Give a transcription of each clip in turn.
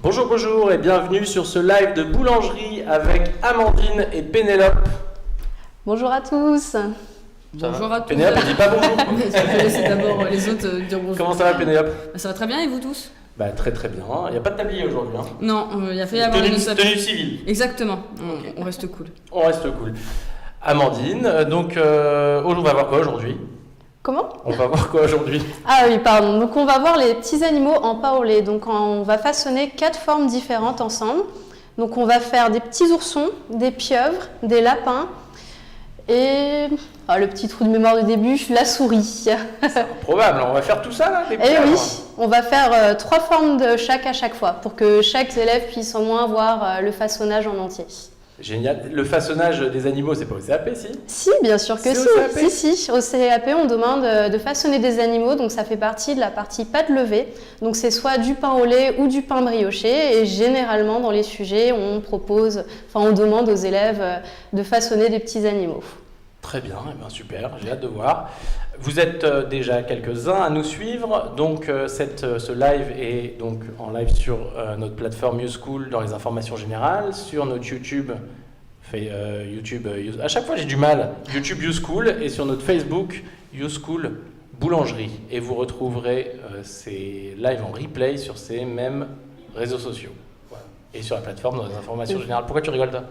Bonjour, bonjour et bienvenue sur ce live de boulangerie avec Amandine et Pénélope. Bonjour à tous. Bonjour à tous. Pénélope, elle dit pas bonjour. Je vais laisser d'abord les autres dire bonjour. Comment ça va Pénélope? Ça va très bien et vous tous? Bah très très bien, il n'y a pas de tablier aujourd'hui. Hein. Non, il a fallu avoir Tenue une civile. Exactement, Ok. on reste cool. On reste cool. Amandine, donc on va voir quoi aujourd'hui? Comment? On va voir quoi aujourd'hui? Ah oui, pardon. Donc on va voir les petits animaux en paolé. Donc on va façonner 4 formes différentes ensemble. Donc on va faire des petits oursons, des pieuvres, des lapins et le petit trou de mémoire du début, la souris. C'est improbable, on va faire tout ça là des Et pieuvres. oui, on va faire 3 formes de chaque à chaque fois pour que chaque élève puisse au moins voir le façonnage en entier. Génial. Le façonnage des animaux, c'est pas au CAP, si? Si, bien sûr que C'est au CAP? si. Au CAP, on demande de façonner des animaux, donc ça fait partie de la partie pâte levée. Donc c'est soit du pain au lait ou du pain brioché. Et généralement, dans les sujets, on demande aux élèves de façonner des petits animaux. Très bien, eh bien, super, j'ai hâte de voir. Vous êtes déjà quelques-uns à nous suivre, donc ce live est donc en live sur notre plateforme YouSchool dans les informations générales, sur notre YouTube, à chaque fois j'ai du mal, YouTube YouSchool et sur notre Facebook YouSchool Boulangerie. Et vous retrouverez ces lives en replay sur ces mêmes réseaux sociaux. Voilà. Et sur la plateforme dans les informations générales. Pourquoi tu rigoles toi?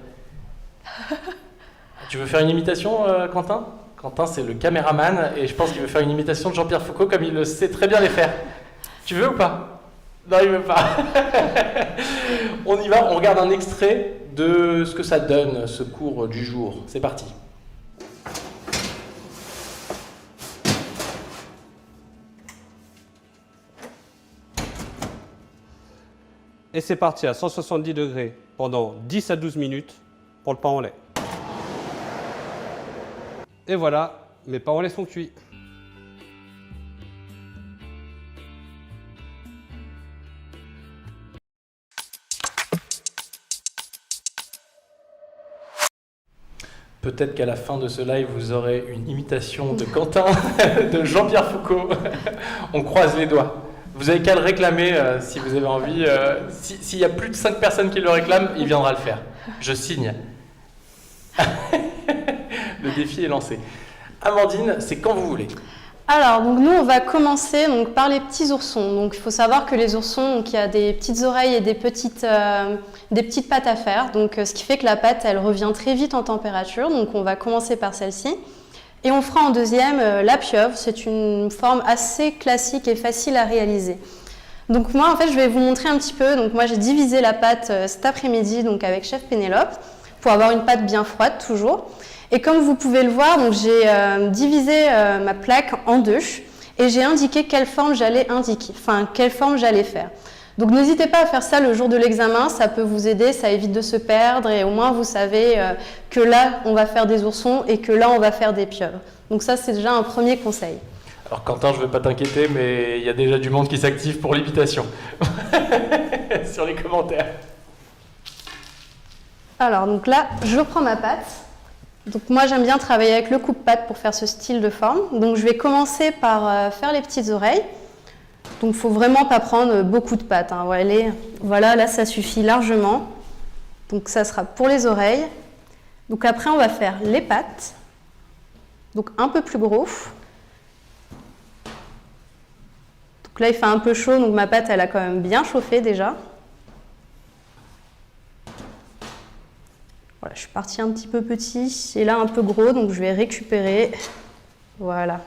Tu veux faire une imitation, Quentin? Quentin, c'est le caméraman et je pense qu'il veut faire une imitation de Jean-Pierre Foucault comme il le sait très bien les faire. Tu veux ou pas? Non, il veut pas. On y va, on regarde un extrait de ce que ça donne, ce cours du jour. C'est parti. Et c'est parti à 170 degrés pendant 10 à 12 minutes pour le pain au lait. Et voilà, mes pains au lait sont cuits. Peut-être qu'à la fin de ce live, vous aurez une imitation de Quentin, de Jean-Pierre Foucault. On croise les doigts. Vous avez qu'à le réclamer si vous avez envie. S'il y a plus de 5 personnes qui le réclament, il viendra le faire. Je signe. Le défi est lancé. Amandine, c'est quand vous voulez. Alors, donc nous, on va commencer par les petits oursons. Donc, il faut savoir que les oursons, il y a des petites oreilles et des petites pattes à faire. Donc, ce qui fait que la pâte, elle revient très vite en température. Donc, on va commencer par celle-ci. Et on fera en deuxième la pieuvre. C'est une forme assez classique et facile à réaliser. Donc, moi, en fait, je vais vous montrer un petit peu. Donc, moi, j'ai divisé la pâte cet après-midi avec Chef Pénélope pour avoir une pâte bien froide, toujours. Et comme vous pouvez le voir, j'ai divisé ma plaque en deux et j'ai indiqué quelle forme j'allais faire. Donc n'hésitez pas à faire ça le jour de l'examen, ça peut vous aider, ça évite de se perdre et au moins vous savez que là on va faire des oursons et que là on va faire des pieuvres. Donc ça c'est déjà un premier conseil. Alors Quentin, je ne veux pas t'inquiéter, mais il y a déjà du monde qui s'active pour l'imitation sur les commentaires. Alors donc là, je reprends ma pâte. Donc moi j'aime bien travailler avec le coupe-pâte pour faire ce style de forme. Donc je vais commencer par faire les petites oreilles. Donc il ne faut vraiment pas prendre beaucoup de pâte. Hein. Voilà, là ça suffit largement. Donc ça sera pour les oreilles. Donc après on va faire les pattes. Donc un peu plus gros. Donc là il fait un peu chaud, donc ma pâte elle a quand même bien chauffé déjà. Voilà, je suis partie un petit peu petit et là un peu gros, donc je vais récupérer. Voilà.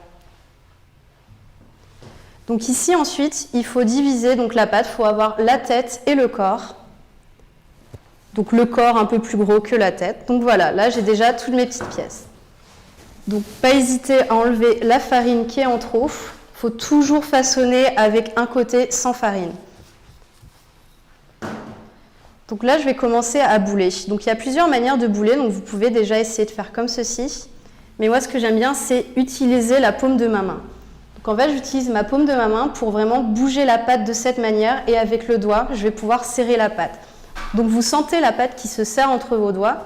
Donc ici ensuite, il faut diviser la pâte, il faut avoir la tête et le corps. Donc le corps un peu plus gros que la tête. Donc voilà, là j'ai déjà toutes mes petites pièces. Donc pas hésiter à enlever la farine qui est en trop. Il faut toujours façonner avec un côté sans farine. Donc là, je vais commencer à bouler. Donc il y a plusieurs manières de bouler, donc vous pouvez déjà essayer de faire comme ceci. Mais moi, ce que j'aime bien, c'est utiliser la paume de ma main. Donc en fait, j'utilise ma paume de ma main pour vraiment bouger la pâte de cette manière et avec le doigt, je vais pouvoir serrer la pâte. Donc vous sentez la pâte qui se serre entre vos doigts.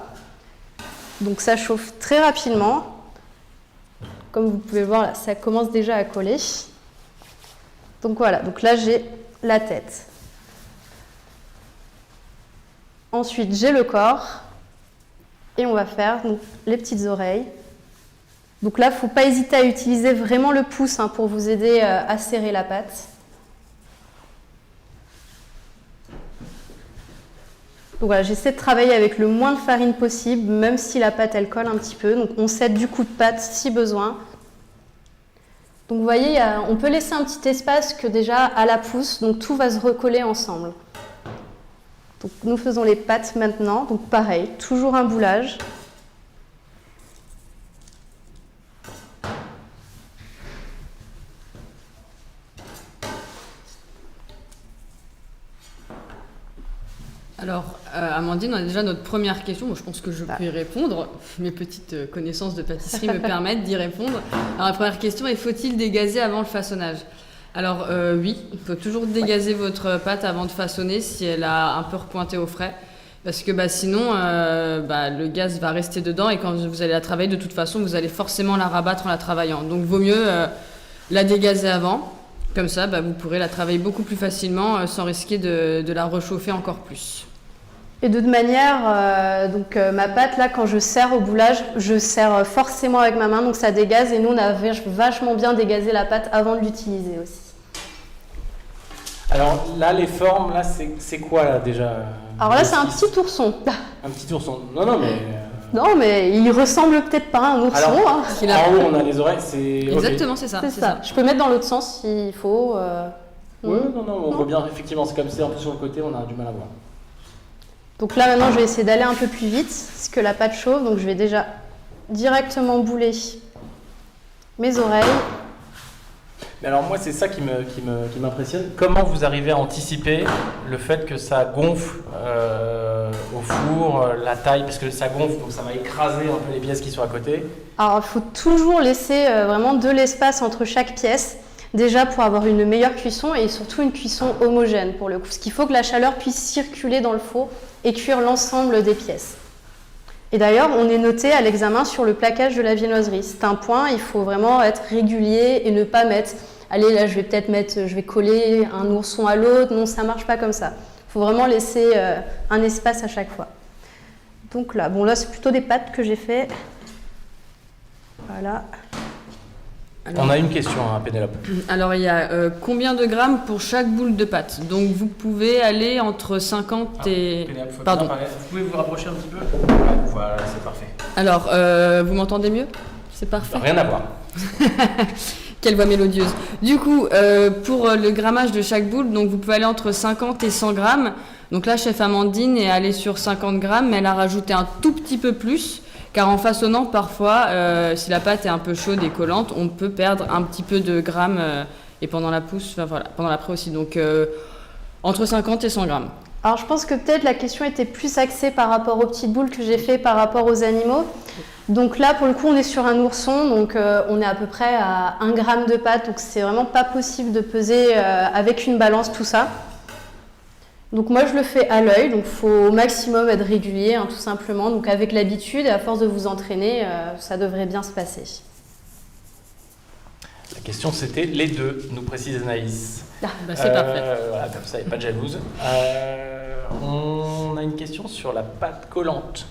Donc ça chauffe très rapidement. Comme vous pouvez voir, là, ça commence déjà à coller. Donc voilà, donc là j'ai la tête. Ensuite, j'ai le corps. Et on va faire donc, les petites oreilles. Donc là, il ne faut pas hésiter à utiliser vraiment le pouce pour vous aider à serrer la pâte. Donc voilà, j'essaie de travailler avec le moins de farine possible, même si la pâte elle colle un petit peu. Donc on cède du coup de pâte si besoin. Donc vous voyez, on peut laisser un petit espace que déjà à la pousse, donc tout va se recoller ensemble. Donc nous faisons les pâtes maintenant, donc pareil, toujours un boulage. Alors, Amandine, on a déjà notre première question. Moi, je pense que je peux y répondre. Mes petites connaissances de pâtisserie me permettent d'y répondre. Alors, la première question est, faut-il dégazer avant le façonnage? Alors, oui, il faut toujours dégazer votre pâte avant de façonner si elle a un peu repointé au frais. Parce que sinon, le gaz va rester dedans et quand vous allez la travailler, de toute façon, vous allez forcément la rabattre en la travaillant. Donc, vaut mieux la dégazer avant. Comme ça, vous pourrez la travailler beaucoup plus facilement sans risquer de la réchauffer encore plus. Et de toute manière, ma pâte, là, quand je serre au boulage, je serre forcément avec ma main, donc ça dégaze. Et nous, on a vachement bien dégazé la pâte avant de l'utiliser aussi. Alors là, les formes, là, c'est quoi là déjà? Alors là, c'est un petit ourson. Un petit ourson. Non, mais... Non, mais il ressemble peut-être pas à un ourson. Alors, hein. en haut, on a les oreilles, c'est... Exactement, c'est ça. C'est ça. Je peux mettre dans l'autre sens s'il faut. Oui, non, on voit bien, effectivement, c'est comme c'est un peu sur le côté, on a du mal à voir. Donc là, maintenant, je vais essayer d'aller un peu plus vite, parce que la pâte chauffe, donc je vais déjà directement bouler mes oreilles. Mais alors moi, c'est ça qui m'impressionne. Comment vous arrivez à anticiper le fait que ça gonfle au four, la taille, parce que ça gonfle, donc ça va écraser un peu les pièces qui sont à côté. Alors, il faut toujours laisser vraiment de l'espace entre chaque pièce, déjà pour avoir une meilleure cuisson et surtout une cuisson homogène pour le coup. Parce qu'il faut que la chaleur puisse circuler dans le four et cuire l'ensemble des pièces. Et d'ailleurs, on est noté à l'examen sur le plaquage de la viennoiserie. C'est un point, il faut vraiment être régulier et ne pas mettre, allez là je vais coller un ourson à l'autre, non ça marche pas comme ça. Il faut vraiment laisser un espace à chaque fois. Donc là, là c'est plutôt des pâtes que j'ai fait. Voilà. Alors, on a une question à Pénélope. Alors, il y a combien de grammes pour chaque boule de pâte? Donc, vous pouvez aller entre 50 et... Pénélope, Pardon. Vous pouvez vous rapprocher un petit peu? Voilà, c'est parfait. Alors, vous m'entendez mieux? C'est parfait. Rien à voir. Quelle voix mélodieuse. Du coup, pour le grammage de chaque boule, donc vous pouvez aller entre 50 et 100 grammes. Donc là, chef Amandine est allée sur 50 grammes, mais elle a rajouté un tout petit peu plus. Car en façonnant, parfois, si la pâte est un peu chaude et collante, on peut perdre un petit peu de grammes et pendant la pousse, pendant l'après aussi. Donc, entre 50 et 100 grammes. Alors, je pense que peut-être la question était plus axée par rapport aux petites boules que j'ai fait par rapport aux animaux. Donc là, pour le coup, on est sur un ourson, donc on est à peu près à 1 gramme de pâte. Donc, c'est vraiment pas possible de peser avec une balance tout ça. Donc moi je le fais à l'œil, donc il faut au maximum être régulier, tout simplement. Donc avec l'habitude et à force de vous entraîner, ça devrait bien se passer. La question c'était les deux, nous précise Anaïs. C'est parfait. Voilà, comme ça, il n'y a pas de jalouse. On a une question sur la pâte collante.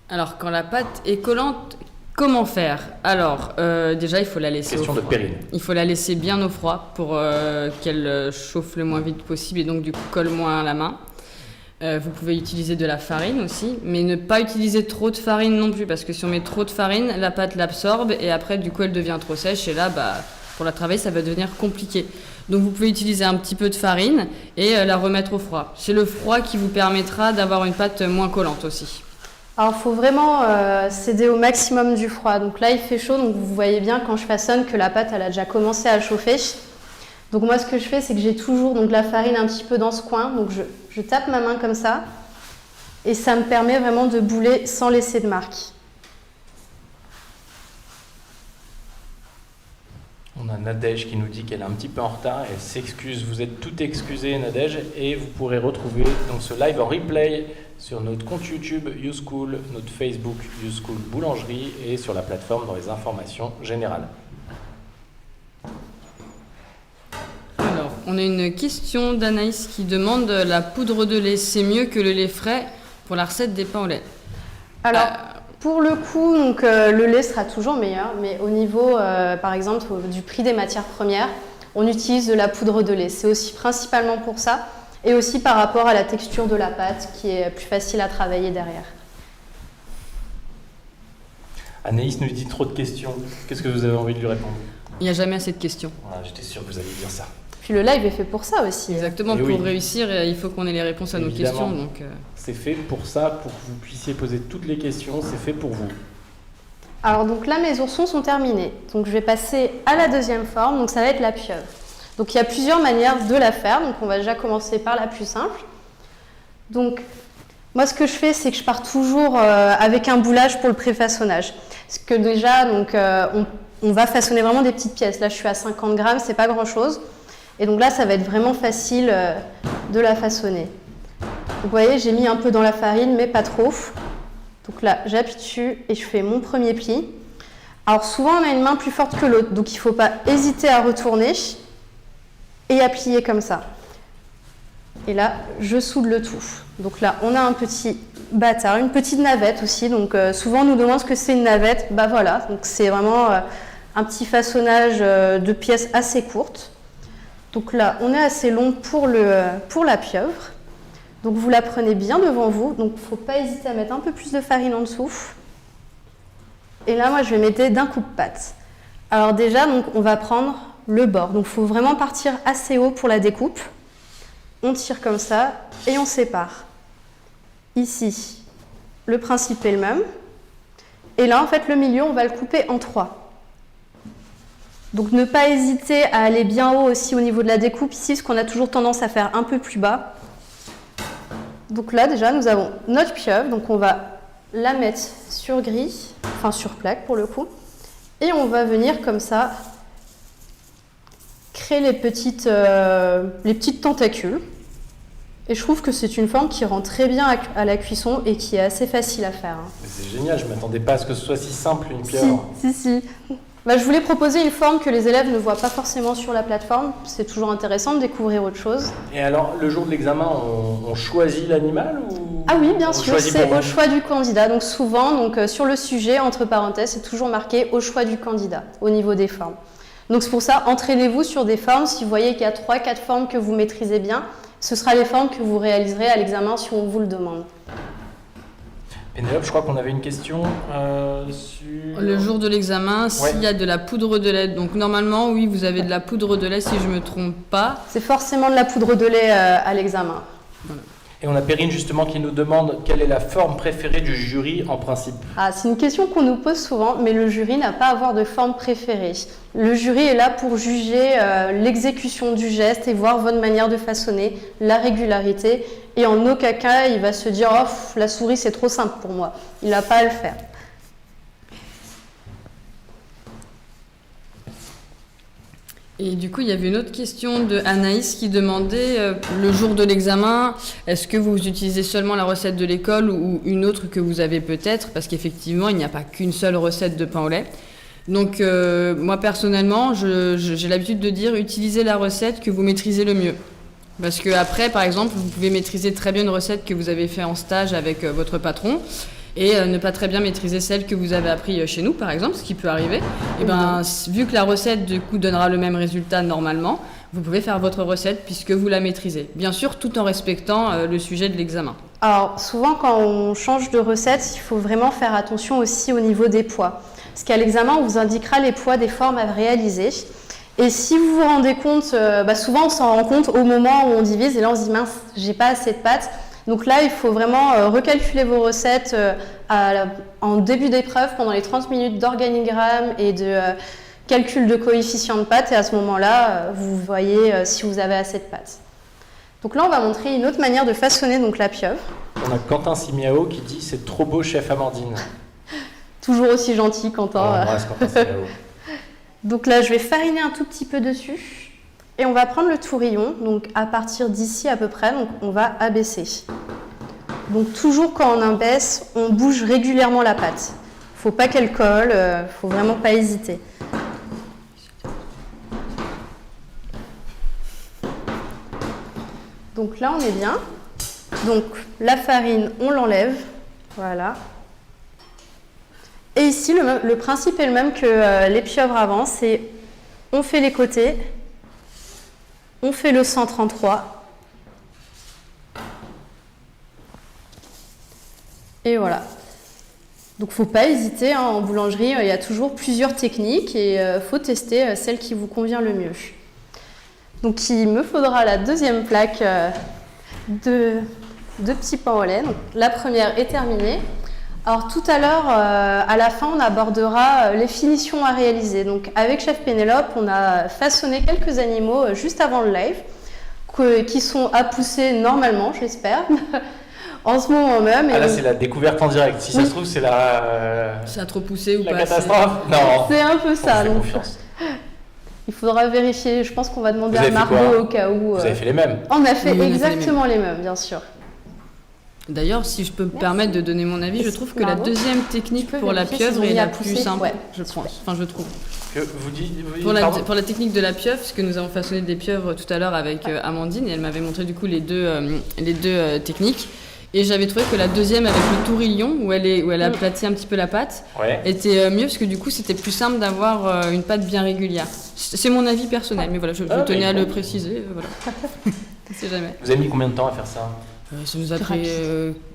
Alors quand la pâte est collante, comment faire? Alors déjà il faut la laisser question au de froid. Périne. Il faut la laisser bien au froid pour qu'elle chauffe le moins vite possible et donc du coup colle moins à la main. Vous pouvez utiliser de la farine aussi, mais ne pas utiliser trop de farine non plus parce que si on met trop de farine, la pâte l'absorbe et après du coup elle devient trop sèche et là pour la travailler ça va devenir compliqué. Donc vous pouvez utiliser un petit peu de farine et la remettre au froid. C'est le froid qui vous permettra d'avoir une pâte moins collante aussi. Alors il faut vraiment céder au maximum du froid. Donc là il fait chaud, donc vous voyez bien quand je façonne que la pâte elle a déjà commencé à chauffer. Donc moi ce que je fais c'est que j'ai toujours la farine un petit peu dans ce coin, donc je tape ma main comme ça et ça me permet vraiment de bouler sans laisser de marque. On a Nadège qui nous dit qu'elle est un petit peu en retard, elle s'excuse, vous êtes toutes excusées Nadège et vous pourrez retrouver donc ce live en replay sur notre compte YouTube YouSchool, notre Facebook YouSchool Boulangerie et sur la plateforme dans les informations générales. Alors, on a une question d'Anaïs qui demande la poudre de lait, c'est mieux que le lait frais pour la recette des pains au lait. Alors, pour le coup, donc, le lait sera toujours meilleur, mais au niveau, par exemple, du prix des matières premières, on utilise de la poudre de lait. C'est aussi principalement pour ça, et aussi par rapport à la texture de la pâte, qui est plus facile à travailler derrière. Anaïs nous dit trop de questions. Qu'est-ce que vous avez envie de lui répondre? Il n'y a jamais assez de questions. Voilà, j'étais sûr que vous alliez dire ça. Puis le live est fait pour ça aussi. Exactement, Et pour oui. réussir, il faut qu'on ait les réponses à nos Évidemment. questions. Donc, C'est fait pour ça, pour que vous puissiez poser toutes les questions. C'est fait pour vous. Alors donc là, mes oursons sont terminés. Donc je vais passer à la deuxième forme, donc ça va être la pieuvre. Donc il y a plusieurs manières de la faire, donc on va déjà commencer par la plus simple. Donc moi ce que je fais, c'est que je pars toujours avec un boulage pour le pré-façonnage. Parce que déjà, donc, on va façonner vraiment des petites pièces. Là je suis à 50 grammes, c'est pas grand chose. Et donc là ça va être vraiment facile de la façonner. Donc vous voyez, j'ai mis un peu dans la farine, mais pas trop. Donc là, j'appuie dessus et je fais mon premier pli. Alors souvent, on a une main plus forte que l'autre, donc il ne faut pas hésiter à retourner et à plier comme ça. Et là, je soude le tout. Donc là, on a un petit bâtard, une petite navette aussi. Donc souvent, on nous demande ce que c'est une navette. Bah voilà, donc c'est vraiment un petit façonnage de pièces assez courtes. Donc là, on est assez long pour la pieuvre. Donc vous la prenez bien devant vous, donc il ne faut pas hésiter à mettre un peu plus de farine en dessous. Et là, moi, je vais mettre d'un coup de pâte. Alors déjà, donc, on va prendre le bord. Donc il faut vraiment partir assez haut pour la découpe. On tire comme ça et on sépare. Ici, le principe est le même. Et là, en fait, le milieu, on va le couper en 3. Donc ne pas hésiter à aller bien haut aussi au niveau de la découpe ici, parce qu'on a toujours tendance à faire un peu plus bas. Donc là, déjà, nous avons notre pieuvre. Donc on va la mettre sur grille, enfin sur plaque pour le coup. Et on va venir comme ça créer les petites tentacules. Et je trouve que c'est une forme qui rend très bien à la cuisson et qui est assez facile à faire. Mais c'est génial, je ne m'attendais pas à ce que ce soit si simple, une pieuvre. Si. Bah, je voulais proposer une forme que les élèves ne voient pas forcément sur la plateforme. C'est toujours intéressant de découvrir autre chose. Et alors, le jour de l'examen, on choisit l'animal ou... Ah oui, bien sûr, choisit c'est pour au nous choix du candidat. Donc souvent, sur le sujet, entre parenthèses, c'est toujours marqué au choix du candidat, au niveau des formes. Donc c'est pour ça, entraînez-vous sur des formes. Si vous voyez qu'il y a 3-4 formes que vous maîtrisez bien, ce sera les formes que vous réaliserez à l'examen si on vous le demande. Pénélope, je crois qu'on avait une question sur... le jour de l'examen, s'il y a de la poudre de lait. Donc normalement, oui, vous avez de la poudre de lait si je ne me trompe pas. C'est forcément de la poudre de lait à l'examen. Voilà. Et on a Perrine justement qui nous demande quelle est la forme préférée du jury en principe. Ah, c'est une question qu'on nous pose souvent, mais le jury n'a pas à avoir de forme préférée. Le jury est là pour juger l'exécution du geste et voir votre manière de façonner, la régularité. Et en aucun cas, il va se dire « Oh, la souris, c'est trop simple pour moi ». Il n'a pas à le faire. Et du coup, il y avait une autre question de Anaïs qui demandait le jour de l'examen, est-ce que vous utilisez seulement la recette de l'école ou une autre que vous avez peut-être? Parce qu'effectivement, il n'y a pas qu'une seule recette de pain au lait. Donc, moi personnellement, j'ai l'habitude de dire utilisez la recette que vous maîtrisez le mieux. Parce que après, par exemple, vous pouvez maîtriser très bien une recette que vous avez fait en stage avec votre patron et ne pas très bien maîtriser celle que vous avez appris chez nous, par exemple, ce qui peut arriver. Et ben, vu que la recette, du coup, donnera le même résultat normalement, vous pouvez faire votre recette puisque vous la maîtrisez. Bien sûr, tout en respectant le sujet de l'examen. Alors, souvent, quand on change de recette, il faut vraiment faire attention aussi au niveau des poids. Parce qu'à l'examen, on vous indiquera les poids des formes à réaliser. Et si vous vous rendez compte, souvent on s'en rend compte au moment où on divise et là on se dit mince, j'ai pas assez de pâtes. Donc là, il faut vraiment recalculer vos recettes en début d'épreuve pendant les 30 minutes d'organigramme et de calcul de coefficient de pâtes. Et à ce moment-là, vous voyez si vous avez assez de pâtes. Donc là, on va montrer une autre manière de façonner donc la pieuvre. On a Quentin Simiao qui dit « C'est trop beau, chef Amandine ». Toujours aussi gentil, Quentin. On embrasse Quentin Simiao. Donc là, je vais fariner un tout petit peu dessus et on va prendre le tourillon. Donc à partir d'ici à peu près, donc on va abaisser. Donc toujours quand on abaisse, on bouge régulièrement la pâte. Faut pas qu'elle colle, faut vraiment pas hésiter. Donc là, on est bien. Donc la farine, on l'enlève. Voilà. Et ici, le principe est le même que les pieuvres avant, c'est on fait les côtés, on fait le centre en 3. Et voilà. Donc, faut pas hésiter, hein, en boulangerie, il y a toujours plusieurs techniques et faut tester celle qui vous convient le mieux. Donc, il me faudra la deuxième plaque de petits pains au lait. Donc, la première est terminée. Alors, tout à l'heure, à la fin, on abordera les finitions à réaliser. Donc, avec Chef Pénélope, on a façonné quelques animaux juste avant le live qui sont à pousser normalement, j'espère. En ce moment même. Ah là, c'est la découverte en direct. Si ça se trouve, c'est Ça a trop poussé ou la pas catastrophe. Non. C'est un peu ça. On fait Donc, confiance. il faudra vérifier. Je pense qu'on va demander Vous à avez fait Margot quoi au cas où. Vous avez fait les mêmes. On a fait Oui, on a fait exactement les mêmes, bien sûr. D'ailleurs, si je peux me permettre de donner mon avis, je trouve que la Margot, deuxième technique tu peux pour la vérifier pieuvre s'ils ont est mis à la plus pousser. simple, Ouais. je pense. Enfin, je trouve. Que vous dites, Pour la technique de la pieuvre, parce que nous avons façonné des pieuvres tout à l'heure avec Amandine, et elle m'avait montré du coup les deux techniques. Et j'avais trouvé que la deuxième avec le tourillon, où elle aplatit un petit peu la pâte, était mieux, parce que du coup c'était plus simple d'avoir une pâte bien régulière. C'est mon avis personnel, mais voilà, je tenais à le préciser. Voilà. On sait jamais. Vous avez mis combien de temps à faire ça? Ça nous a pris,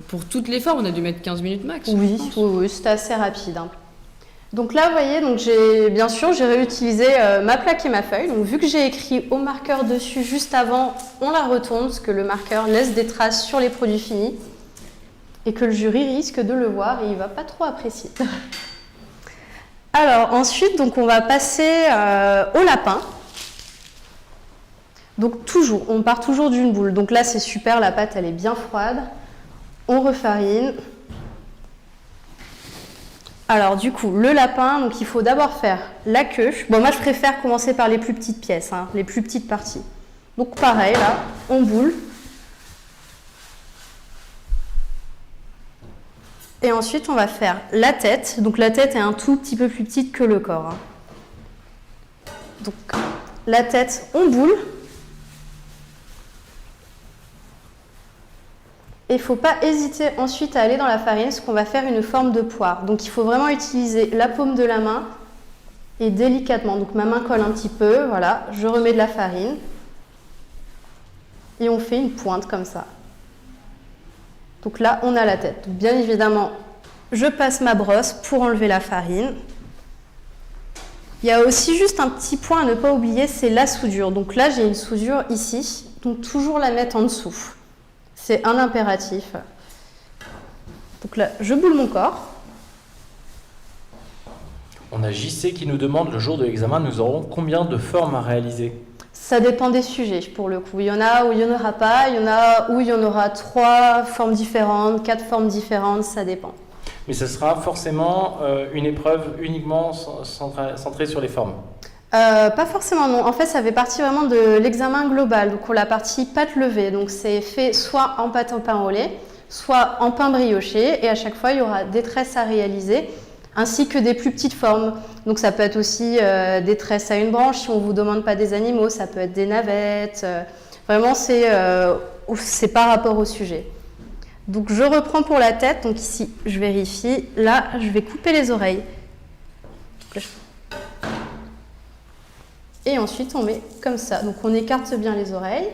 pour toutes les formes, on a dû mettre 15 minutes max. Oui, c'était assez rapide. Hein. Donc là, vous voyez, donc bien sûr, j'ai réutilisé ma plaque et ma feuille. Donc vu que j'ai écrit au marqueur dessus juste avant, on la retourne parce que le marqueur laisse des traces sur les produits finis et que le jury risque de le voir et il va pas trop apprécier. Alors ensuite, donc on va passer au lapin. Donc on part toujours d'une boule. Donc là, c'est super, la pâte elle est bien froide. On refarine. Alors du coup, le lapin, donc il faut d'abord faire la queue. Bon, moi je préfère commencer par les plus petites pièces, hein, les plus petites parties. Donc pareil, là, on boule. Et ensuite, on va faire la tête. Donc la tête est un tout petit peu plus petite que le corps. Hein. Donc la tête, on boule. Et il ne faut pas hésiter ensuite à aller dans la farine parce qu'on va faire une forme de poire. Donc il faut vraiment utiliser la paume de la main et délicatement. Donc ma main colle un petit peu, voilà, je remets de la farine et on fait une pointe comme ça. Donc là, on a la tête. Donc, bien évidemment, je passe ma brosse pour enlever la farine. Il y a aussi juste un petit point à ne pas oublier, c'est la soudure. Donc là, j'ai une soudure ici, donc toujours la mettre en dessous. C'est un impératif. Donc là, je boule mon corps. On a JC qui nous demande le jour de l'examen, nous aurons combien de formes à réaliser? Ça dépend des sujets pour le coup. Il y en a où il n'y en aura pas, il y en a où il y en aura 3 formes différentes, 4 formes différentes, ça dépend. Mais ce sera forcément une épreuve uniquement centrée sur les formes? Pas forcément, non. En fait, ça fait partie vraiment de l'examen global. Donc, la partie pâte levée. Donc, c'est fait soit en pâte au pain au lait, soit en pain brioché. Et à chaque fois, il y aura des tresses à réaliser, ainsi que des plus petites formes. Donc, ça peut être aussi des tresses à une branche, si on ne vous demande pas des animaux. Ça peut être des navettes. Vraiment, c'est par rapport au sujet. Donc, je reprends pour la tête. Donc, ici, je vérifie. Là, je vais couper les oreilles. Et ensuite, on met comme ça. Donc, on écarte bien les oreilles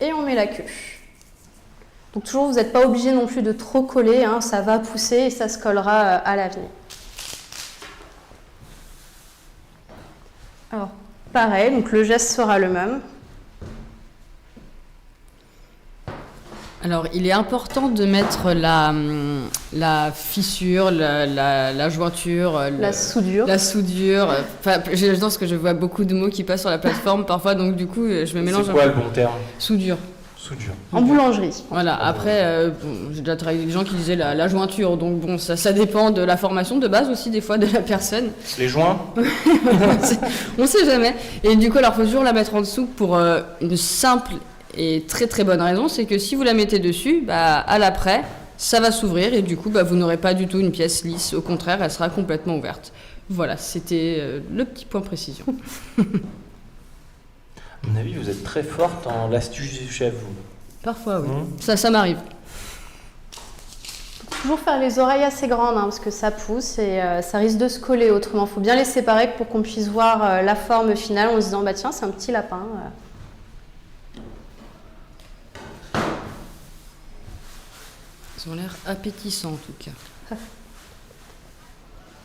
et on met la queue. Donc, toujours, vous n'êtes pas obligé non plus de trop coller. Hein, ça va pousser et ça se collera à l'avenir. Alors, pareil, donc le geste sera le même. Alors, il est important de mettre la fissure, la jointure, la soudure. La soudure. Enfin, je pense que je vois beaucoup de mots qui passent sur la plateforme parfois, donc du coup, je me mélange. C'est quoi le bon terme? Soudure. Soudure. En boulangerie. Voilà, après, j'ai déjà travaillé avec des gens qui disaient la jointure, donc bon, ça dépend de la formation de base aussi, des fois, de la personne. Les joints? On sait jamais. Et du coup, alors, il faut toujours la mettre en dessous pour une simple et très très bonne raison, c'est que si vous la mettez dessus, à l'après, ça va s'ouvrir et du coup, vous n'aurez pas du tout une pièce lisse. Au contraire, elle sera complètement ouverte. Voilà, c'était le petit point précision. À mon avis, vous êtes très forte en l'astuce du chef, vous. Parfois, oui. Mmh. Ça m'arrive. Toujours faire les oreilles assez grandes hein, parce que ça pousse et ça risque de se coller. Autrement, il faut bien les séparer pour qu'on puisse voir la forme finale en se disant bah tiens c'est un petit lapin. Ils ont l'air appétissants en tout cas.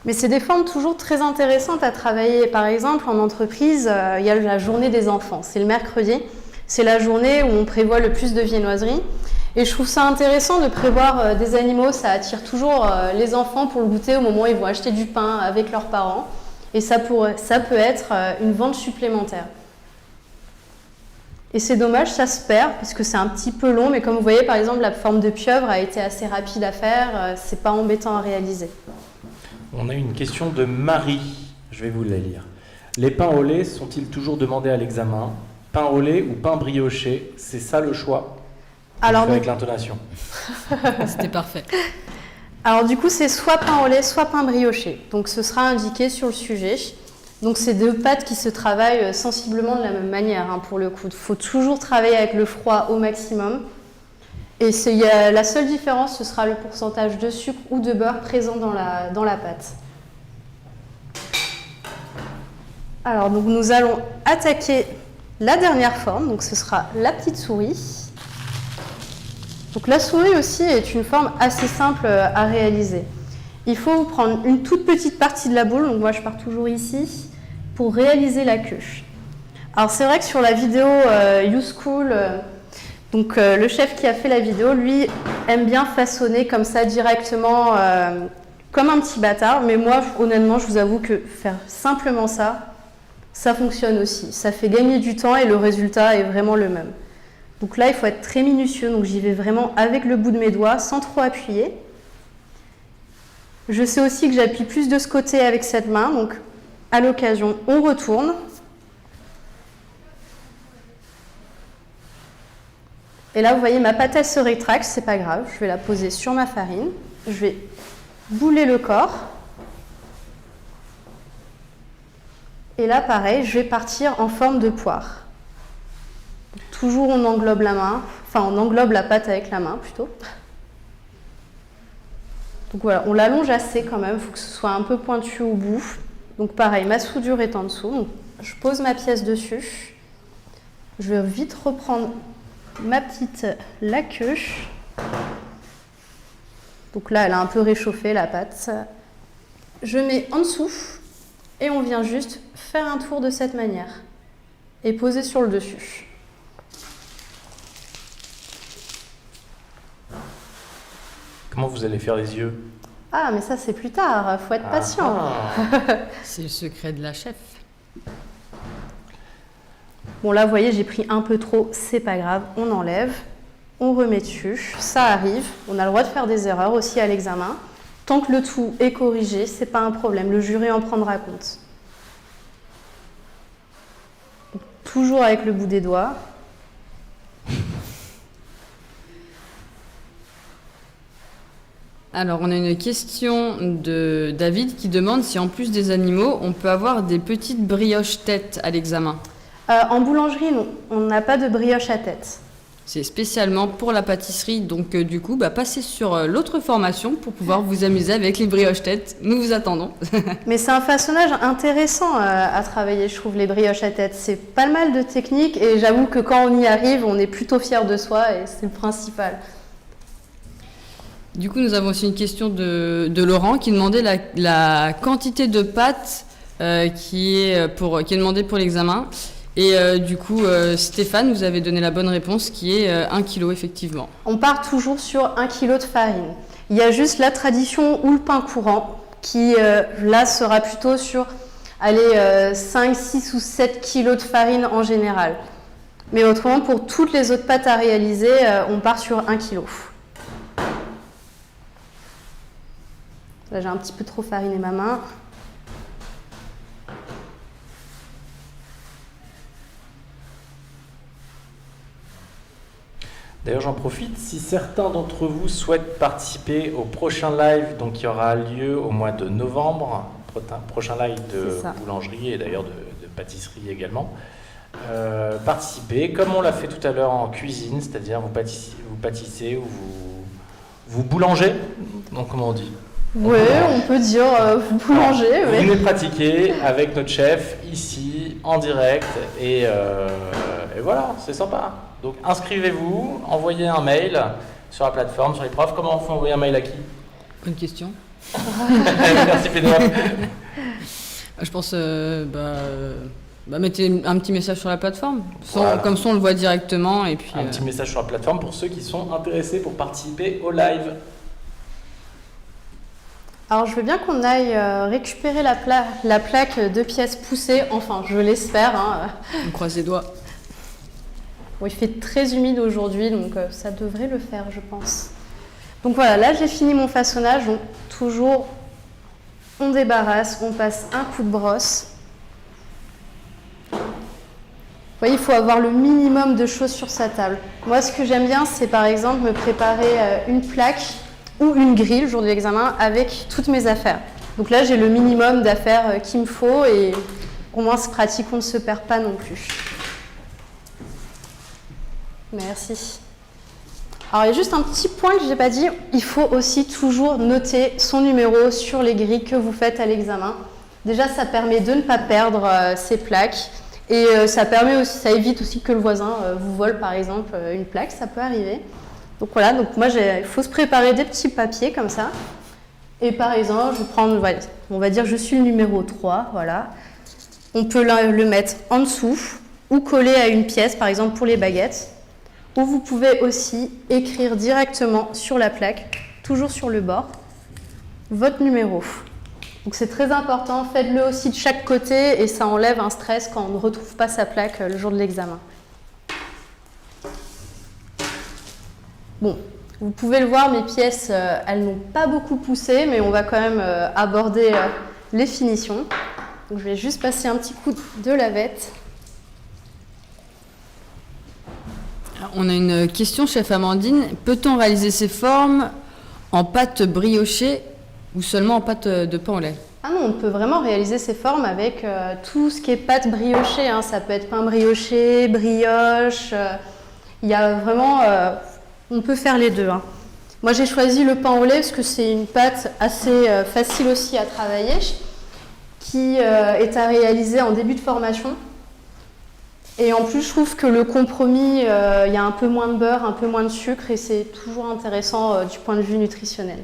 Mais c'est des formes toujours très intéressantes à travailler. Par exemple, en entreprise, il y a la journée des enfants. C'est le mercredi. C'est la journée où on prévoit le plus de viennoiseries. Et je trouve ça intéressant de prévoir des animaux. Ça attire toujours les enfants pour le goûter au moment où ils vont acheter du pain avec leurs parents. Et ça peut être une vente supplémentaire. Et c'est dommage, ça se perd parce que c'est un petit peu long. Mais comme vous voyez, par exemple, la forme de pieuvre a été assez rapide à faire. C'est pas embêtant à réaliser. On a une question de Marie, je vais vous la lire. Les pains au lait sont-ils toujours demandés à l'examen? Pain au lait ou pain brioché? C'est ça le choix? Alors, avec l'intonation. C'était parfait. Alors du coup, c'est soit pain au lait, soit pain brioché. Donc ce sera indiqué sur le sujet. Donc c'est deux pâtes qui se travaillent sensiblement de la même manière hein, pour le coup. Il faut toujours travailler avec le froid au maximum. Et la seule différence, ce sera le pourcentage de sucre ou de beurre présent dans la pâte. Alors, donc, nous allons attaquer la dernière forme. Donc, ce sera la petite souris. Donc, la souris aussi est une forme assez simple à réaliser. Il faut prendre une toute petite partie de la boule. Donc, moi, je pars toujours ici pour réaliser la queue. Alors, c'est vrai que sur la vidéo YouSchool... Donc le chef qui a fait la vidéo, lui, aime bien façonner comme ça directement, comme un petit bâtard. Mais moi, honnêtement, je vous avoue que faire simplement ça, ça fonctionne aussi. Ça fait gagner du temps et le résultat est vraiment le même. Donc là, il faut être très minutieux. Donc j'y vais vraiment avec le bout de mes doigts, sans trop appuyer. Je sais aussi que j'appuie plus de ce côté avec cette main. Donc à l'occasion, on retourne. Et là, vous voyez, ma pâte, elle se rétracte, c'est pas grave. Je vais la poser sur ma farine. Je vais bouler le corps. Et là, pareil, je vais partir en forme de poire. Toujours, on englobe la main. Enfin, on englobe la pâte avec la main, plutôt. Donc voilà, on l'allonge assez quand même. Il faut que ce soit un peu pointu au bout. Donc pareil, ma soudure est en dessous. Donc, je pose ma pièce dessus. Je vais vite reprendre... ma petite la queue. Donc là, elle a un peu réchauffé la pâte. Je mets en dessous et on vient juste faire un tour de cette manière et poser sur le dessus. Comment vous allez faire les yeux? Ah, mais ça c'est plus tard, faut être patient. C'est le secret de la chef. Bon là, vous voyez, j'ai pris un peu trop, c'est pas grave, on enlève, on remet dessus, ça arrive, on a le droit de faire des erreurs aussi à l'examen. Tant que le tout est corrigé, c'est pas un problème, le jury en prendra compte. Toujours avec le bout des doigts. Alors, on a une question de David qui demande si en plus des animaux, on peut avoir des petites brioches têtes à l'examen. En boulangerie, non, on n'a pas de brioche à tête. C'est spécialement pour la pâtisserie, donc du coup, passez sur l'autre formation pour pouvoir vous amuser avec les brioches têtes. Nous vous attendons. Mais c'est un façonnage intéressant à travailler, je trouve, les brioches à tête. C'est pas mal de techniques et j'avoue que quand on y arrive, on est plutôt fier de soi et c'est le principal. Du coup, nous avons aussi une question de Laurent qui demandait la quantité de pâte qui est demandée pour l'examen. Et du coup, Stéphane, vous avez donné la bonne réponse qui est 1 kg effectivement. On part toujours sur 1 kg de farine. Il y a juste la tradition ou le pain courant qui, là, sera plutôt sur 5, 6 ou 7 kg de farine en général. Mais autrement, pour toutes les autres pâtes à réaliser, on part sur 1 kg. Là, j'ai un petit peu trop fariné ma main. D'ailleurs, j'en profite, si certains d'entre vous souhaitent participer au prochain live, donc qui aura lieu au mois de novembre, prochain live de boulangerie et d'ailleurs de pâtisserie également, participer, comme on l'a fait tout à l'heure en cuisine, c'est-à-dire vous pâtissez ou vous boulangez, donc comment on dit? Oui, on peut dire boulanger. Vous Ouais. venez pratiquer avec notre chef ici en direct et voilà, c'est sympa. Donc inscrivez-vous, envoyez un mail sur la plateforme, sur les profs. Comment on fait envoyer un mail à qui? Bonne question. Merci Pénélope. Je pense, mettez un petit message sur la plateforme. Voilà. Comme ça, on le voit directement. Et puis, Un petit message sur la plateforme pour ceux qui sont intéressés pour participer au live. Alors je veux bien qu'on aille récupérer la plaque de pièces poussées, enfin je l'espère. Hein. on croise les doigts. Bon, il fait très humide aujourd'hui, donc ça devrait le faire, je pense. Donc voilà, là j'ai fini mon façonnage, donc toujours on débarrasse, on passe un coup de brosse. Vous voyez, il faut avoir le minimum de choses sur sa table. Moi, ce que j'aime bien, c'est par exemple me préparer une plaque ou une grille le jour de l'examen avec toutes mes affaires. Donc là, j'ai le minimum d'affaires qu'il me faut et au moins c'est pratique, on ne se perd pas non plus. Merci. Alors, il y a juste un petit point que je n'ai pas dit. Il faut aussi toujours noter son numéro sur les grilles que vous faites à l'examen. Déjà, ça permet de ne pas perdre ses plaques. Et ça évite aussi que le voisin vous vole, par exemple, une plaque. Ça peut arriver. Donc voilà, moi, il faut se préparer des petits papiers comme ça. Et par exemple, je vais prendre, voilà, on va dire je suis le numéro 3. Voilà. On peut le mettre en dessous ou coller à une pièce, par exemple pour les baguettes. Ou vous pouvez aussi écrire directement sur la plaque, toujours sur le bord, votre numéro. Donc c'est très important, faites-le aussi de chaque côté et ça enlève un stress quand on ne retrouve pas sa plaque le jour de l'examen. Bon, vous pouvez le voir, mes pièces, elles n'ont pas beaucoup poussé, mais on va quand même aborder les finitions. Donc je vais juste passer un petit coup de lavette. On a une question, chef Amandine. Peut-on réaliser ces formes en pâte briochée ou seulement en pâte de pain au lait? Ah non, on peut vraiment réaliser ces formes avec tout ce qui est pâte briochée. Hein. Ça peut être pain brioché, brioche. Il y a vraiment... on peut faire les deux. Hein. Moi, j'ai choisi le pain au lait parce que c'est une pâte assez facile aussi à travailler, qui est à réaliser en début de formation. Et en plus, je trouve que le compromis, il y a un peu moins de beurre, un peu moins de sucre et c'est toujours intéressant du point de vue nutritionnel.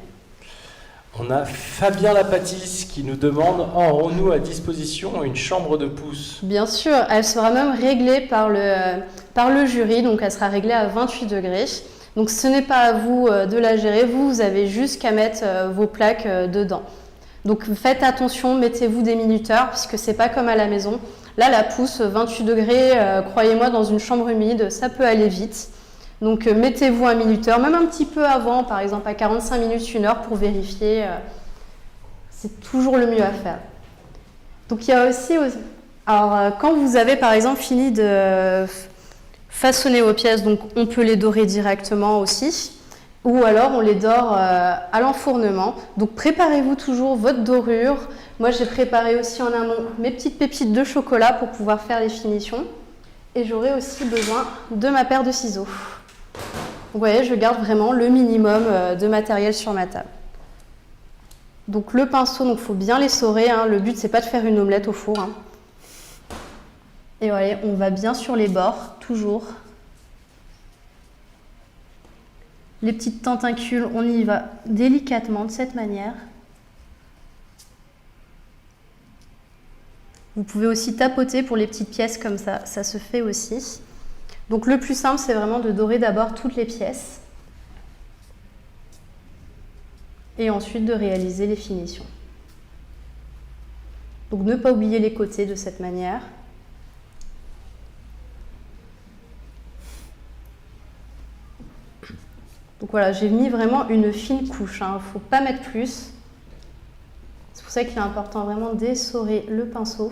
On a Fabien Lapatisse qui nous demande « Aurons-nous à disposition une chambre de pouce ?» Bien sûr, elle sera même réglée par le jury, donc elle sera réglée à 28 degrés. Donc ce n'est pas à vous de la gérer, vous avez juste qu'à mettre vos plaques dedans. Donc faites attention, mettez-vous des minuteurs, puisque c'est pas comme à la maison. Là, la pousse 28 degrés, croyez-moi, dans une chambre humide, ça peut aller vite. Donc mettez-vous un minuteur, même un petit peu avant, par exemple à 45 minutes, 1 heure pour vérifier. C'est toujours le mieux à faire. Donc il y a aussi... Alors quand vous avez par exemple fini de façonner vos pièces, donc on peut les dorer directement aussi. Ou alors on les dore à l'enfournement. Donc préparez-vous toujours votre dorure. Moi j'ai préparé aussi en amont mes petites pépites de chocolat pour pouvoir faire les finitions. Et j'aurai aussi besoin de ma paire de ciseaux. Vous voyez, je garde vraiment le minimum de matériel sur ma table. Donc le pinceau, il faut bien l'essorer. Hein. Le but c'est pas de faire une omelette au four. Hein. Et voilà, on va bien sur les bords, toujours. Les petites tentacules, on y va délicatement de cette manière. Vous pouvez aussi tapoter pour les petites pièces comme ça se fait aussi. Donc le plus simple, c'est vraiment de dorer d'abord toutes les pièces et ensuite de réaliser les finitions. Donc ne pas oublier les côtés de cette manière. Donc voilà, j'ai mis vraiment une fine couche, hein. Il ne faut pas mettre plus. C'est pour ça qu'il est important vraiment d'essorer le pinceau.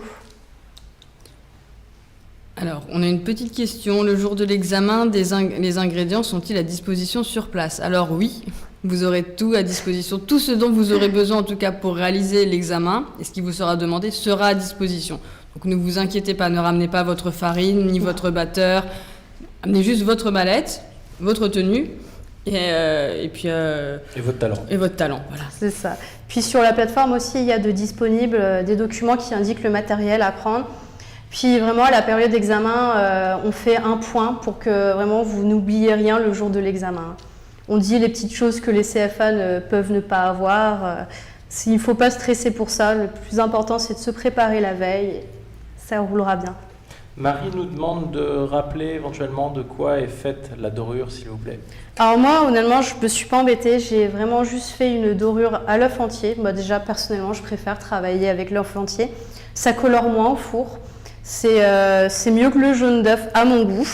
Alors, on a une petite question. Le jour de l'examen, les ingrédients sont-ils à disposition sur place? Alors oui, vous aurez tout à disposition. Tout ce dont vous aurez besoin, en tout cas pour réaliser l'examen, et ce qui vous sera demandé, sera à disposition. Donc ne vous inquiétez pas, ne ramenez pas votre farine ni votre batteur. Amenez juste votre mallette, votre tenue et puis... Et votre talent. Et votre talent, voilà. C'est ça. Puis sur la plateforme aussi, il y a de disponibles des documents qui indiquent le matériel à prendre. Puis vraiment, à la période d'examen, on fait un point pour que vraiment vous n'oubliez rien le jour de l'examen. On dit les petites choses que les CFA peuvent ne pas avoir. Il ne faut pas stresser pour ça. Le plus important, c'est de se préparer la veille. Ça roulera bien. Marie nous demande de rappeler éventuellement de quoi est faite la dorure, s'il vous plaît. Alors moi, honnêtement, je ne me suis pas embêtée. J'ai vraiment juste fait une dorure à l'œuf entier. Moi, déjà, personnellement, je préfère travailler avec l'œuf entier. Ça colore moins au four. C'est mieux que le jaune d'œuf à mon goût.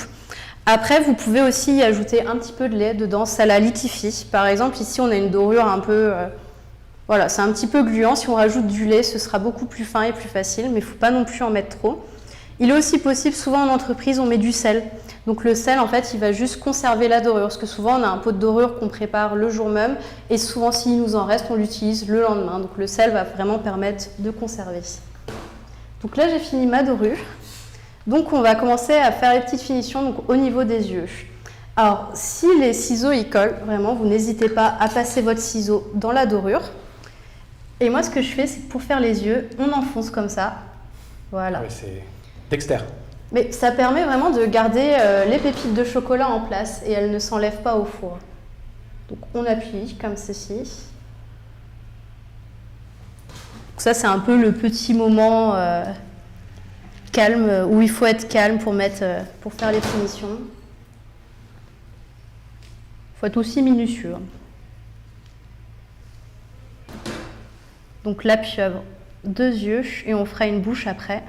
Après, vous pouvez aussi y ajouter un petit peu de lait dedans, ça la liquéfie. Par exemple, ici, on a une dorure un peu... voilà, c'est un petit peu gluant. Si on rajoute du lait, ce sera beaucoup plus fin et plus facile, mais il ne faut pas non plus en mettre trop. Il est aussi possible, souvent en entreprise, on met du sel. Donc le sel, en fait, il va juste conserver la dorure. Parce que souvent, on a un pot de dorure qu'on prépare le jour même. Et souvent, s'il nous en reste, on l'utilise le lendemain. Donc le sel va vraiment permettre de conserver. Donc là, j'ai fini ma dorure. Donc on va commencer à faire les petites finitions donc, au niveau des yeux. Alors si les ciseaux y collent, vraiment vous n'hésitez pas à passer votre ciseau dans la dorure. Et moi ce que je fais c'est que pour faire les yeux, on enfonce comme ça. Voilà. Ouais, c'est Dexter. Mais ça permet vraiment de garder les pépites de chocolat en place et elles ne s'enlèvent pas au four. Donc on appuie comme ceci. Donc ça c'est un peu le petit moment... calme, où il faut être calme pour faire les finitions. Il faut être aussi minutieux. Donc la pieuvre, 2 yeux, et on fera une bouche après.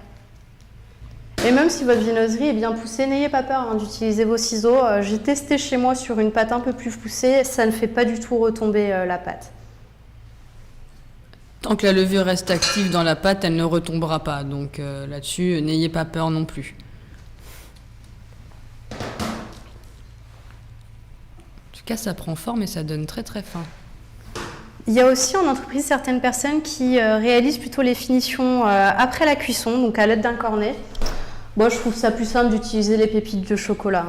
Et même si votre viennoiserie est bien poussée, n'ayez pas peur d'utiliser vos ciseaux. J'ai testé chez moi sur une pâte un peu plus poussée, ça ne fait pas du tout retomber la pâte. Tant que la levure reste active dans la pâte, elle ne retombera pas. Donc là-dessus, n'ayez pas peur non plus. En tout cas, ça prend forme et ça donne très très fin. Il y a aussi en entreprise certaines personnes qui réalisent plutôt les finitions après la cuisson, donc à l'aide d'un cornet. Moi, je trouve ça plus simple d'utiliser les pépites de chocolat.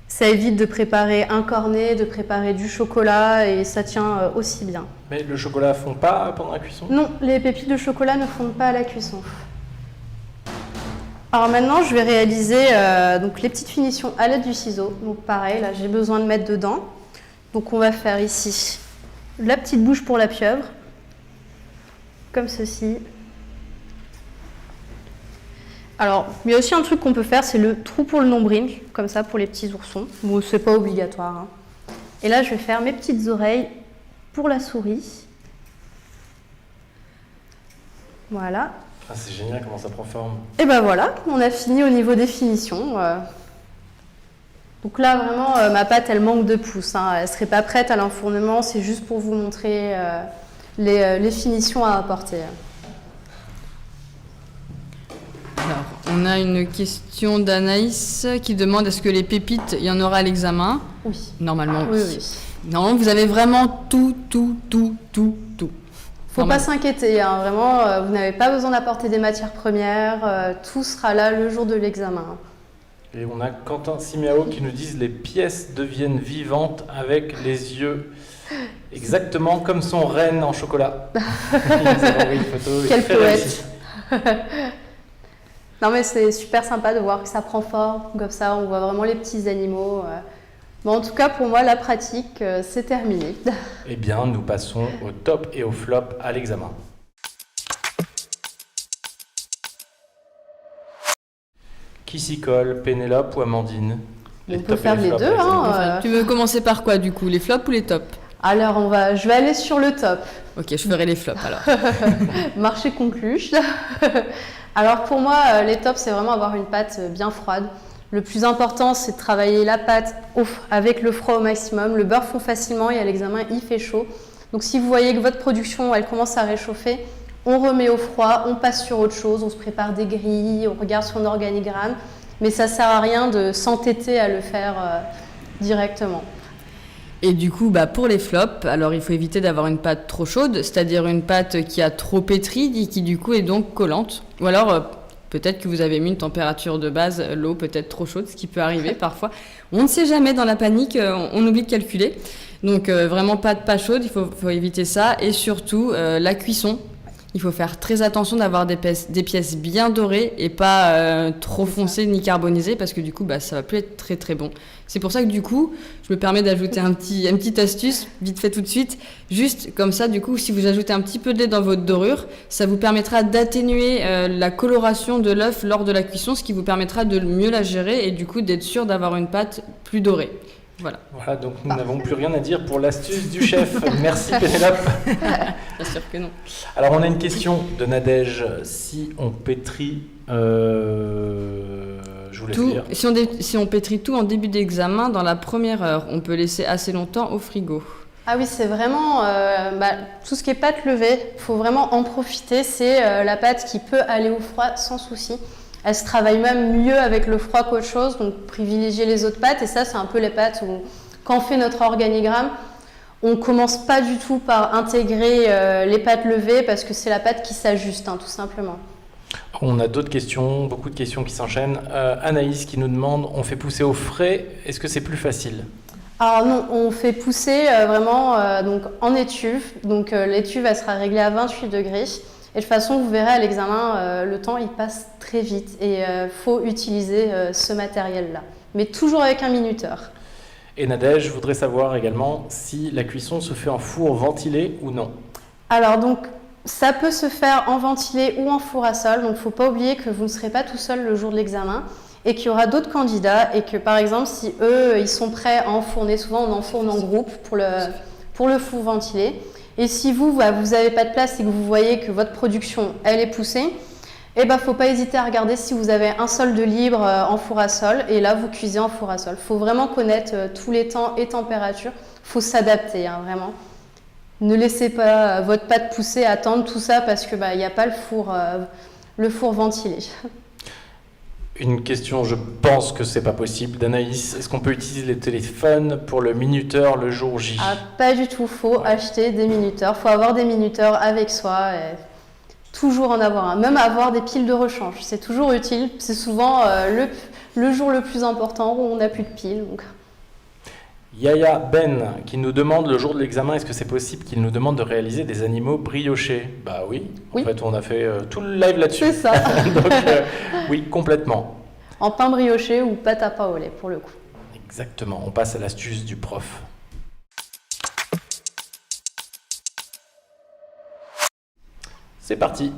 Ça évite de préparer un cornet, de préparer du chocolat et ça tient aussi bien. Mais le chocolat ne fond pas pendant la cuisson? Non, les pépites de chocolat ne fondent pas à la cuisson. Alors maintenant, je vais réaliser donc les petites finitions à l'aide du ciseau. Donc pareil, là j'ai besoin de mettre dedans. Donc on va faire ici la petite bouche pour la pieuvre, comme ceci. Alors, il y a aussi un truc qu'on peut faire, c'est le trou pour le nombril, comme ça pour les petits oursons. Bon, c'est pas obligatoire. Hein. Et là, je vais faire mes petites oreilles pour la souris. Voilà. Ah, c'est génial comment ça prend forme. Et ben voilà, on a fini au niveau des finitions. Donc là, vraiment, ma pâte, elle manque de pouce. Hein. Elle ne serait pas prête à l'enfournement, c'est juste pour vous montrer les finitions à apporter. Alors, on a une question d'Anaïs qui demande est-ce que les pépites, il y en aura à l'examen? Oui. Normalement, Oui, oui. oui. Non, vous avez vraiment tout. Faut pas s'inquiéter, hein. Vraiment, vous n'avez pas besoin d'apporter des matières premières, tout sera là le jour de l'examen. Et on a Quentin Siméao qui nous dit les pièces deviennent vivantes avec les yeux. Exactement comme son renne en chocolat. Il nous a envoyé une photo. Quel très poète. réussi. Non mais c'est super sympa de voir que ça prend forme, comme ça on voit vraiment les petits animaux. Bon, en tout cas pour moi la pratique c'est terminé. Eh bien nous passons au top et au flop à l'examen. Qui s'y colle, Pénélope ou Amandine? On peut faire les deux. Hein, Tu veux commencer par quoi du coup? Les flops ou les tops? Alors je vais aller sur le top. Ok, je ferai les flops alors. Marché conclu. Alors pour moi, les tops, c'est vraiment avoir une pâte bien froide. Le plus important, c'est de travailler la pâte avec le froid au maximum. Le beurre fond facilement et à l'examen, il fait chaud. Donc si vous voyez que votre production, elle commence à réchauffer, on remet au froid, on passe sur autre chose, on se prépare des grilles, on regarde son organigramme. Mais ça ne sert à rien de s'entêter à le faire directement. Et du coup, pour les flops, alors il faut éviter d'avoir une pâte trop chaude, c'est-à-dire une pâte qui a trop pétri et qui du coup est donc collante. Ou alors, peut-être que vous avez mis une température de base, l'eau peut-être trop chaude, ce qui peut arriver parfois. On ne sait jamais, dans la panique, on oublie de calculer. Donc vraiment pas chaude, il faut éviter ça. Et surtout, la cuisson. Il faut faire très attention d'avoir des pièces bien dorées et pas trop foncées ni carbonisées parce que du coup, ça va plus être très très bon. C'est pour ça que du coup, je me permets d'ajouter une petite astuce, vite fait tout de suite. Juste comme ça, du coup, si vous ajoutez un petit peu de lait dans votre dorure, ça vous permettra d'atténuer la coloration de l'œuf lors de la cuisson, ce qui vous permettra de mieux la gérer et du coup d'être sûr d'avoir une pâte plus dorée. Voilà, donc nous n'avons plus rien à dire pour l'astuce du chef. Merci Pénélope. Bien sûr que non. Alors on a une question de Nadège. Si on pétrit, je vous laisse dire. Si on pétrit tout en début d'examen, dans la première heure, on peut laisser assez longtemps au frigo. Ah oui, c'est vraiment tout ce qui est pâte levée, il faut vraiment en profiter. C'est la pâte qui peut aller au froid sans souci. Elle se travaille même mieux avec le froid qu'autre chose, donc privilégier les autres pâtes. Et ça, c'est un peu les pâtes où, quand on fait notre organigramme, on ne commence pas du tout par intégrer les pâtes levées parce que c'est la pâte qui s'ajuste, tout simplement. On a d'autres questions, beaucoup de questions qui s'enchaînent. Anaïs qui nous demande, on fait pousser au frais, est-ce que c'est plus facile ? Alors non, on fait pousser vraiment donc en étuve. Donc l'étuve, elle sera réglée à 28 degrés. Et de toute façon, vous verrez à l'examen, le temps il passe très vite et faut utiliser ce matériel-là. Mais toujours avec un minuteur. Et Nadège, je voudrais savoir également si la cuisson se fait en four ventilé ou non. Alors donc, ça peut se faire en ventilé ou en four à sol. Donc il ne faut pas oublier que vous ne serez pas tout seul le jour de l'examen et qu'il y aura d'autres candidats et que par exemple, si eux, ils sont prêts à enfourner, souvent on enfourne en groupe pour le four ventilé. Et si vous n'avez pas de place et que vous voyez que votre production, elle est poussée, il ne faut pas hésiter à regarder si vous avez un solde libre en four à sol. Et là, vous cuisez en four à sol. Il faut vraiment connaître tous les temps et températures. Il faut s'adapter, vraiment. Ne laissez pas votre pâte pousser, attendre tout ça parce qu'il n'y a pas le four ventilé. Une question, je pense que c'est pas possible, d'Anaïs. Est-ce qu'on peut utiliser les téléphones pour le minuteur le jour J ? Pas du tout, faut acheter des minuteurs. Faut avoir des minuteurs avec soi. Et toujours en avoir un. Même avoir des piles de rechange, c'est toujours utile. C'est souvent le jour le plus important où on n'a plus de piles. Donc. Yaya Ben qui nous demande le jour de l'examen, est-ce que c'est possible qu'il nous demande de réaliser des animaux briochés ? Bah oui. En fait on a fait tout le live là-dessus. C'est ça. Donc oui, complètement. En pain brioché ou pâte à pain au lait pour le coup. Exactement, on passe à l'astuce du prof. C'est parti.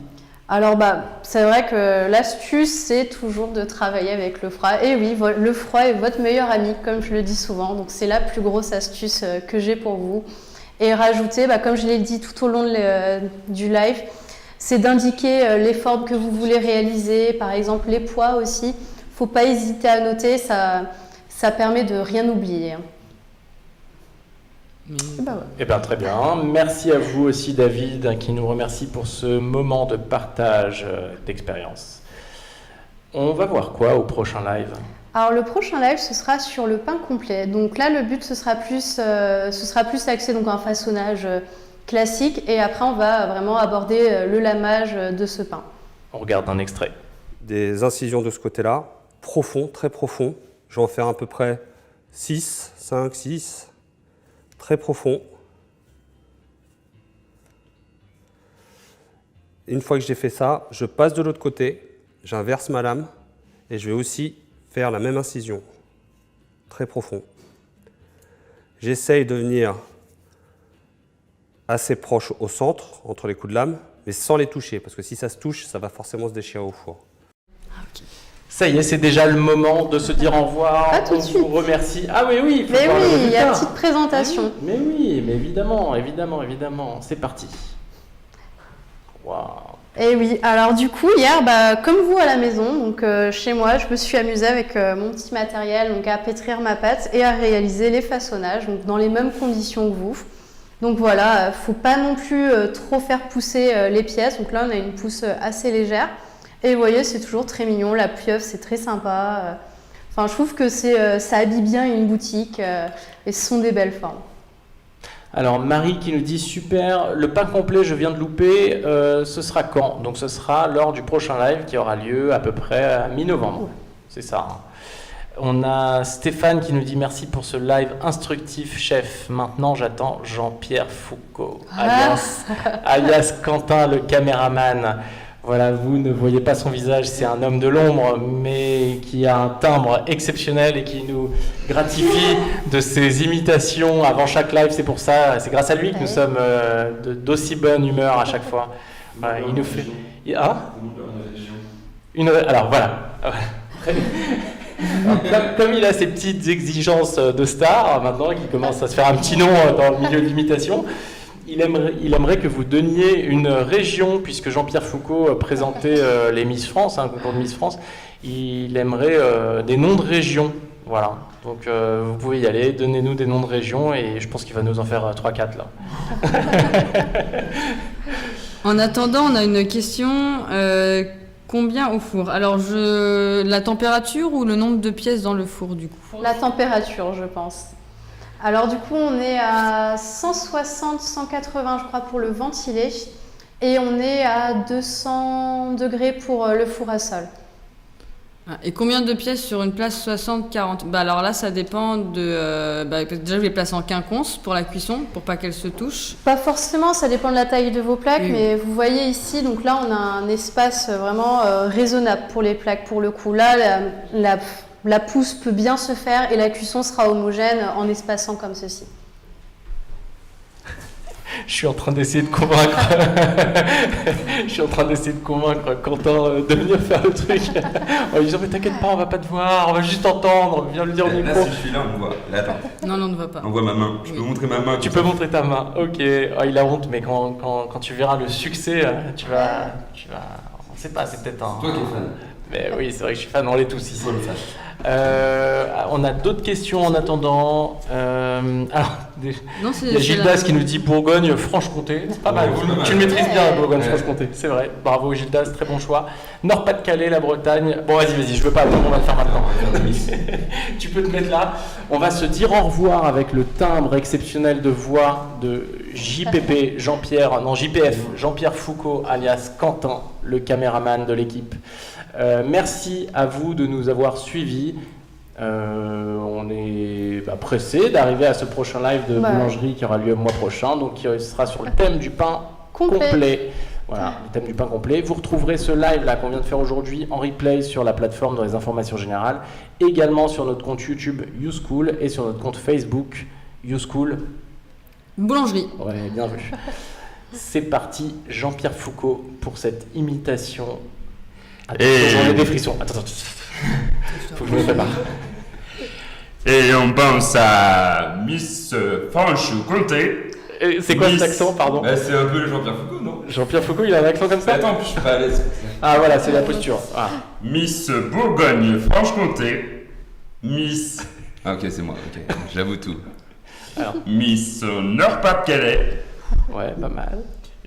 Alors c'est vrai que l'astuce c'est toujours de travailler avec le froid. Et oui, le froid est votre meilleur ami, comme je le dis souvent. Donc c'est la plus grosse astuce que j'ai pour vous. Et rajouter, comme je l'ai dit tout au long du live, c'est d'indiquer les formes que vous voulez réaliser, par exemple les poids aussi. Faut pas hésiter à noter, ça permet de rien oublier. Eh bien, très bien. Merci à vous aussi, David, qui nous remercie pour ce moment de partage d'expérience. On va voir quoi au prochain live ? Alors, le prochain live, ce sera sur le pain complet. Donc là, le but, ce sera plus axé donc un façonnage classique. Et après, on va vraiment aborder le lamage de ce pain. On regarde un extrait. Des incisions de ce côté-là, profond, très profond. Je vais en faire à peu près 6, 5, 6. Très profond. Une fois que j'ai fait ça, je passe de l'autre côté, j'inverse ma lame et je vais aussi faire la même incision. Très profond. J'essaye de venir assez proche au centre, entre les coups de lame, mais sans les toucher, parce que si ça se touche, ça va forcément se déchirer au four. Ça y est, c'est déjà le moment de se dire au revoir. Pas tout de suite. On vous remercie. Ah oui, oui. Mais oui, il y a une petite présentation. Mais oui, mais évidemment. C'est parti. Waouh. Et oui, alors du coup, hier, comme vous à la maison, donc chez moi, je me suis amusée avec mon petit matériel donc à pétrir ma pâte et à réaliser les façonnages donc dans les mêmes conditions que vous. Donc voilà, faut pas non plus trop faire pousser les pièces. Donc là, on a une pousse assez légère. Et vous voyez, c'est toujours très mignon. La pieuvre, c'est très sympa. Enfin, je trouve que ça habille bien une boutique et ce sont des belles formes. Alors Marie qui nous dit super, le pain complet je viens de louper, ce sera quand? Donc ce sera lors du prochain live qui aura lieu à peu près à mi-novembre. C'est ça. On a Stéphane qui nous dit merci pour ce live instructif chef. Maintenant j'attends Jean-Pierre Foucault, alias Quentin le caméraman. Voilà, vous ne voyez pas son visage, c'est un homme de l'ombre, mais qui a un timbre exceptionnel et qui nous gratifie de ses imitations avant chaque live. C'est pour ça, c'est grâce à lui que nous sommes d'aussi bonne humeur à chaque fois. Voilà, il nous fait... Alors voilà. Alors, comme il a ses petites exigences de star, maintenant, qui commence à se faire un petit nom dans le milieu de l'imitation, il aimerait que vous donniez une région, puisque Jean-Pierre Foucault présentait les Miss France, un concours de Miss France, il aimerait des noms de régions. Voilà, donc vous pouvez y aller, donnez-nous des noms de régions, et je pense qu'il va nous en faire 3-4 là. En attendant, on a une question. Combien au four? Alors, la température ou le nombre de pièces dans le four, du coup? La température, je pense. Alors, du coup, on est à 160, 180, je crois, pour le ventilé. Et on est à 200 degrés pour le four à sol. Et combien de pièces sur une place 60-40? Alors là, ça dépend de... déjà, je les place en quinconce pour la cuisson, pour pas qu'elles se touchent. Pas forcément, ça dépend de la taille de vos plaques, mais vous voyez ici, donc là, on a un espace vraiment raisonnable pour les plaques, pour le coup. Là, la pousse peut bien se faire et la cuisson sera homogène en espaçant comme ceci. Je suis en train d'essayer de convaincre. Quentin de venir faire le truc. En lui disant mais t'inquiète pas, on va pas te voir, on va juste t'entendre. Viens le dire au micro. Là, si je suis là, on me voit. Là, attends. Non, on ne voit pas. On voit ma main. Je peux montrer ma main. Tu peux montrer ta main. Ok. Oh, il a honte, mais quand tu verras le succès, tu vas. On sait pas, c'est peut-être un. Toi qui es fan. Mais oui, c'est vrai que je suis fan. On l'est tous ici. Faut le sache. On a d'autres questions en attendant. Alors, il y a Gildas qui nous dit Bourgogne-Franche-Comté. C'est pas mal. Tu le maîtrises bien, Bourgogne-Franche-Comté. C'est vrai. Bravo Gildas, très bon choix. Nord-Pas-de-Calais, la Bretagne. Bon, vas-y, je veux pas attendre, on va le faire maintenant. Tu peux te mettre là. On va se dire au revoir avec le timbre exceptionnel de voix de JPF, Jean-Pierre Foucault, alias Quentin, le caméraman de l'équipe. Merci à vous de nous avoir suivis. On est pressé d'arriver à ce prochain live de boulangerie qui aura lieu le mois prochain, donc qui sera sur le thème du pain complet. Voilà, le thème du pain complet. Vous retrouverez ce live là qu'on vient de faire aujourd'hui en replay sur la plateforme dans les informations générales, également sur notre compte YouTube YouSchool et sur notre compte Facebook YouSchool Boulangerie. Ouais, bien vu. C'est parti, Jean-Pierre Foucault pour cette imitation. J'en ai des frissons. Attends. Faut que je me prépare. Et on pense à Miss Franche-Comté. C'est quoi cet accent, pardon? C'est un peu le Jean-Pierre Foucault, non? Jean-Pierre Foucault, il a un accent comme ça? Attends, en plus je suis pas à l'aise. Ah voilà, c'est la posture. Ah. Miss Bourgogne-Franche-Comté. Miss... Ah ok, c'est moi, ok, j'avoue tout. Alors. Miss Nord-Pas-de-Calais. Ouais, pas mal.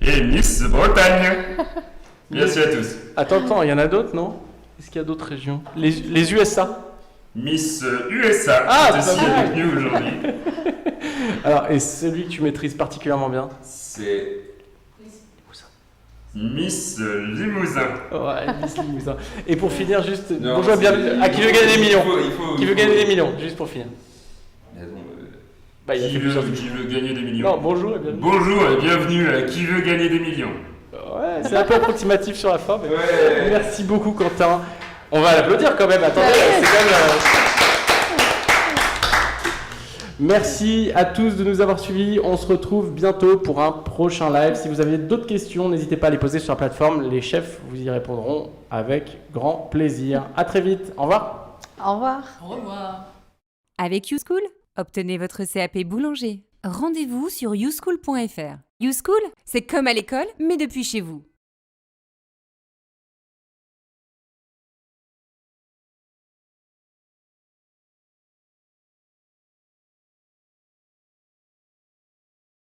Et Miss Bretagne. Merci à tous. Attends, il y en a d'autres, non? Est-ce qu'il y a d'autres régions? Les USA. Miss USA est aussi avec nous aujourd'hui. Alors, et celui que tu maîtrises particulièrement bien? C'est... Miss Limousin. Ouais, Miss Limousin. Et pour finir, juste... bonjour, bienvenue. Qui veut gagner des millions? Qui veut gagner des millions? Juste pour finir. Qui veut gagner des millions? Non, bonjour et bienvenue. Bonjour et bienvenue à Qui veut gagner des millions? Ouais, c'est un peu approximatif sur la fin, mais merci beaucoup Quentin. On va l'applaudir quand même, attendez, c'est quand même... Merci à tous de nous avoir suivis, on se retrouve bientôt pour un prochain live. Si vous avez d'autres questions, n'hésitez pas à les poser sur la plateforme, les chefs vous y répondront avec grand plaisir. À très vite, au revoir. Au revoir. Au revoir. Avec YouSchool, obtenez votre CAP boulanger. Rendez-vous sur youschool.fr. YouSchool, c'est comme à l'école, mais depuis chez vous.